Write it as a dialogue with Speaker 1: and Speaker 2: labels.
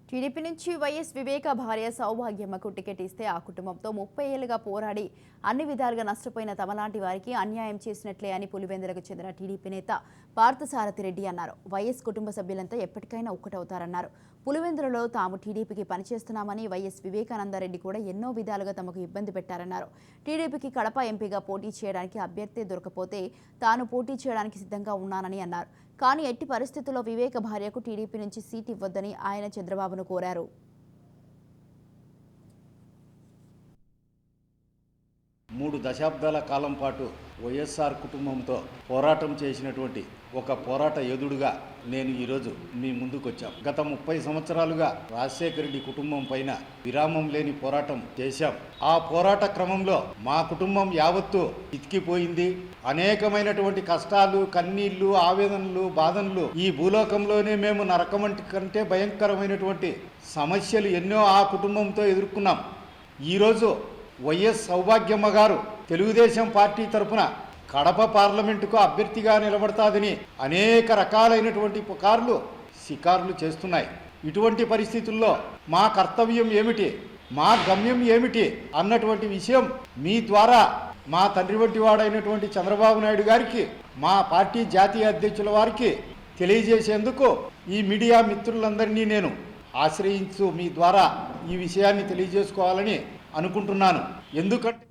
Speaker 1: TDP నుంచి YS వివేక భార్య సౌభాగ్యమ్మకు ticket ఇస్తే ఆ కుటుంబంతో 30 ఏళ్లుగా పోరాడి అన్ని విధాలుగా నష్టపోయిన తమలాంటి వారికి అన్యాయం చేసినట్లే అని పులివెందులకు చెందిన టీడీపీ నేత పార్థసారథి రెడ్డి అన్నారు. వైఎస్ కుటుంబ సభ్యులంతా ఎప్పటికైనా ఒక్కటవుతారన్నారు. పులివెందులలో తాము టీడీపీకి పనిచేస్తున్నామని వైఎస్ వివేకానందరెడ్డి కూడా ఎన్నో విధాలుగా తమకు ఇబ్బంది పెట్టారన్నారు. టీడీపీకి కడప ఎంపీగా పోటీ చేయడానికి అభ్యర్థి దొరకపోతే తాను పోటీ చేయడానికి సిద్ధంగా ఉన్నానని అన్నారు. కానీ ఎట్టి పరిస్థితుల్లో వివేక భార్యకు టీడీపీ నుంచి సీట్ ఇవ్వొద్దని ఆయన చంద్రబాబును కోరారు.
Speaker 2: 3 దశాబ్దాల కాలం పాటు వైఎస్ఆర్ కుటుంబంతో పోరాటం చేసినటువంటి ఒక పోరాట యోధుడుగా నేను ఈరోజు మీ ముందుకు వచ్చాం. గత 30 సంవత్సరాలుగా రాజశేఖర రెడ్డి కుటుంబం పైన విరామం లేని పోరాటం చేశాం. ఆ పోరాట క్రమంలో మా కుటుంబం యావత్తు ఇతికిపోయింది. అనేకమైనటువంటి కష్టాలు, కన్నీళ్లు, ఆవేదనలు, బాధనలు ఈ భూలోకంలోనే మేము నరకం కంటే భయంకరమైనటువంటి సమస్యలు ఎన్నో ఆ కుటుంబంతో ఎదుర్కొన్నాం. ఈరోజు వైఎస్ సౌభాగ్యమ్మ గారు తెలుగుదేశం పార్టీ తరఫున కడప పార్లమెంటుకు అభ్యర్థిగా నిలబడతాదని అనేక రకాలైనటువంటి పుకార్లు షికారులు చేస్తున్నాయి. ఇటువంటి పరిస్థితుల్లో మా కర్తవ్యం ఏమిటి, మా గమ్యం ఏమిటి అన్నటువంటి విషయం మీ ద్వారా మా తండ్రి వంటి వాడైనటువంటి చంద్రబాబు నాయుడు గారికి, మా పార్టీ జాతీయ అధ్యక్షుల వారికి తెలియజేసేందుకు ఈ మీడియా మిత్రులందరినీ నేను ఆశ్రయించు మీ ద్వారా ఈ విషయాన్ని తెలియజేసుకోవాలని అనుకుంటున్నాను. ఎందుకంటే